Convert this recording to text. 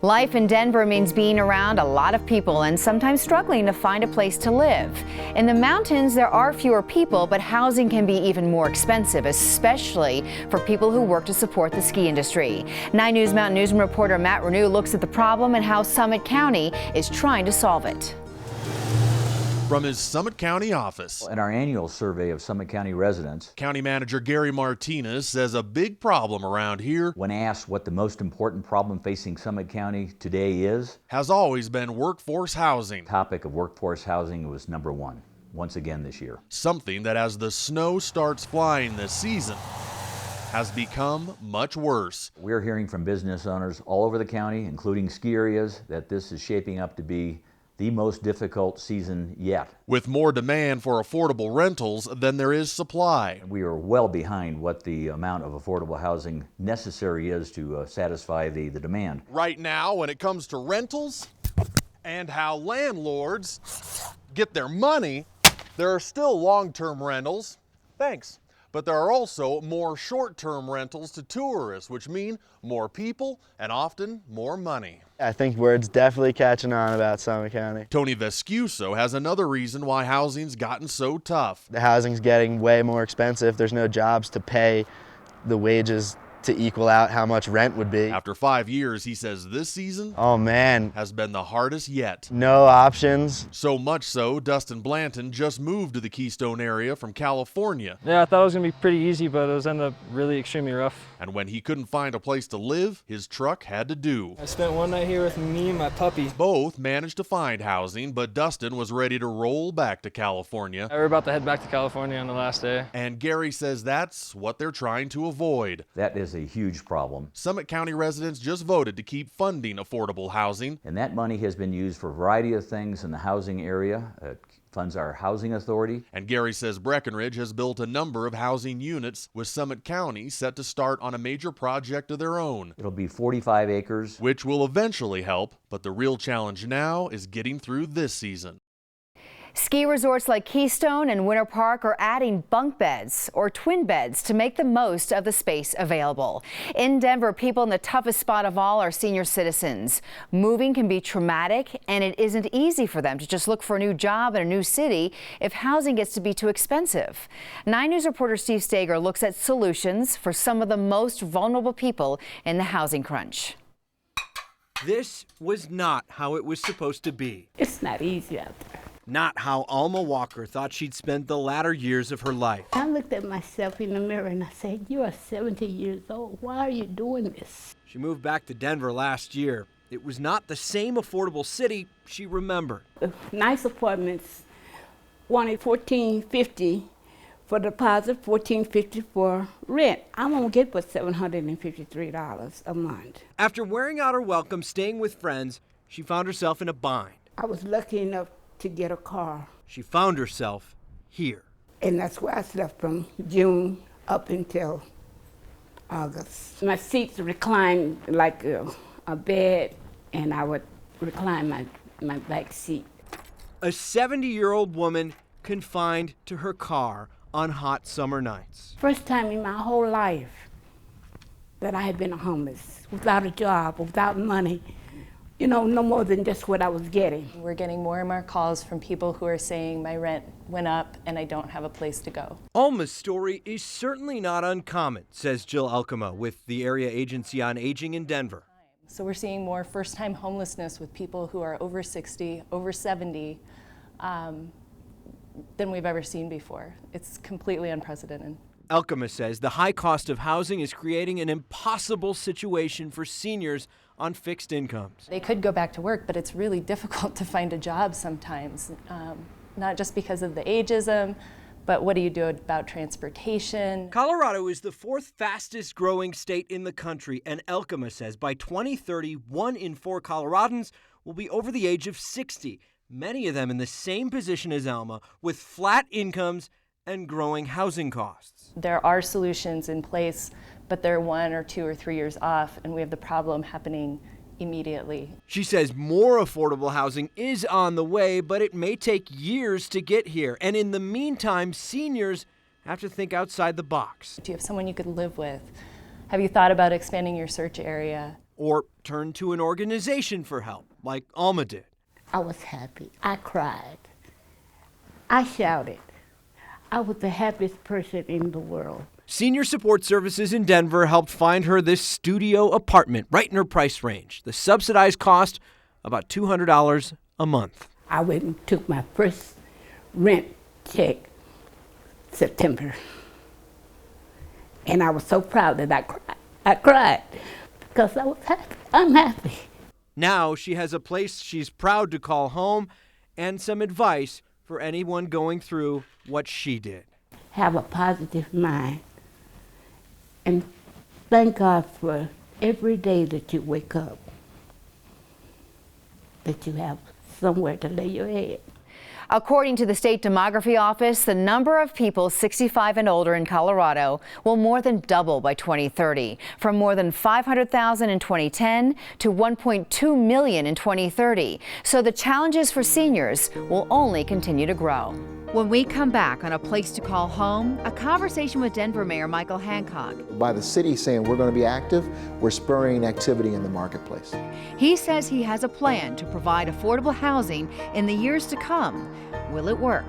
Life in Denver means being around a lot of people and sometimes struggling to find a place to live. In the mountains, there are fewer people, but housing can be even more expensive, especially for people who work to support the ski industry. 9 News Mountain Newsroom reporter Matt Renew looks at the problem and how Summit County is trying to solve it. From his Summit County office. In our annual survey of Summit County residents, County Manager Gary Martinez says a big problem around here, when asked what the most important problem facing Summit County today is, has always been workforce housing. The topic of workforce housing was number one, once again this year. Something that as the snow starts flying this season, has become much worse. We're hearing from business owners all over the county, including ski areas, that this is shaping up to be the most difficult season yet. With more demand for affordable rentals than there is supply. We are well behind what the amount of affordable housing necessary is to satisfy the demand. Right now, when it comes to rentals and how landlords get their money, there are still long-term rentals. Thanks. But there are also more short-term rentals to tourists, which mean more people and often more money. I think word's definitely catching on about Summit County. Tony Vescuso has another reason why housing's gotten so tough. The housing's getting way more expensive. There's no jobs to pay the wages to equal out how much rent would be. After 5 years, he says this season, oh man, has been the hardest yet. No options. So much so, Dustin Blanton just moved to the Keystone area from California. Yeah, I thought it was gonna be pretty easy, but it was ended up really extremely rough. And when he couldn't find a place to live, his truck had to do. I spent one night here with me and my puppy. Both managed to find housing, but Dustin was ready to roll back to California. We were about to head back to California on the last day. And Gary says that's what they're trying to avoid. That is a huge problem. Summit County residents just voted to keep funding affordable housing. And that money has been used for a variety of things in the housing area. It funds our housing authority. And Gary says Breckenridge has built a number of housing units, with Summit County set to start on a major project of their own. It'll be 45 acres. Which will eventually help, but the real challenge now is getting through this season. Ski resorts like Keystone and Winter Park are adding bunk beds or twin beds to make the most of the space available. In Denver, people in the toughest spot of all are senior citizens. Moving can be traumatic, and it isn't easy for them to just look for a new job in a new city if housing gets to be too expensive. 9 News reporter Steve Stager looks at solutions for some of the most vulnerable people in the housing crunch. This was not how it was supposed to be. It's not easy out there. Not how Alma Walker thought she'd spend the latter years of her life. I looked at myself in the mirror and I said, you are 70 years old. Why are you doing this? She moved back to Denver last year. It was not the same affordable city she remembered. Nice apartments wanted $1,450 for deposit, $1,450 for rent. I won't get but $753 a month. After wearing out her welcome staying with friends, she found herself in a bind. I was lucky enough to get a car. She found herself here. And that's where I slept from June up until August. My seats reclined like a bed, and I would recline my back seat. A 70-year-old woman confined to her car on hot summer nights. First time in my whole life that I had been homeless, without a job, without money. You know, no more than just what I was getting. We're getting more and more calls from people who are saying my rent went up and I don't have a place to go. Alma's story is certainly not uncommon, says Jill Elkema with the Area Agency on Aging in Denver. So we're seeing more first-time homelessness with people who are over 60, over 70, than we've ever seen before. It's completely unprecedented. Elkema says the high cost of housing is creating an impossible situation for seniors on fixed incomes. They could go back to work, but it's really difficult to find a job sometimes, not just because of the ageism, but what do you do about transportation? Colorado is the 4th fastest growing state in the country, and Elkema says by 2030, 1 in 4 Coloradans will be over the age of 60, many of them in the same position as Alma, with flat incomes and growing housing costs. There are solutions in place, but they're 1 or 2 or 3 years off, and we have the problem happening immediately. She says more affordable housing is on the way, but it may take years to get here. And in the meantime, seniors have to think outside the box. Do you have someone you could live with? Have you thought about expanding your search area? or turn to an organization for help, like Alma did. I was happy. I cried. I shouted. I was the happiest person in the world. Senior Support Services in Denver helped find her this studio apartment right in her price range. The subsidized cost, about $200 a month. I went and took my first rent check September. And I was so proud that I cried because I was happy. I'm happy. Now she has a place she's proud to call home and some advice for anyone going through what she did. Have a positive mind and thank God for every day that you wake up, that you have somewhere to lay your head. According to the state demography office, the number of people 65 and older in Colorado will more than double by 2030, from more than 500,000 in 2010 to 1.2 million in 2030. So the challenges for seniors will only continue to grow. When we come back on A Place to Call Home, a conversation with Denver Mayor Michael Hancock. By the city saying we're going to be active, we're spurring activity in the marketplace. He says he has a plan to provide affordable housing in the years to come. Will it work?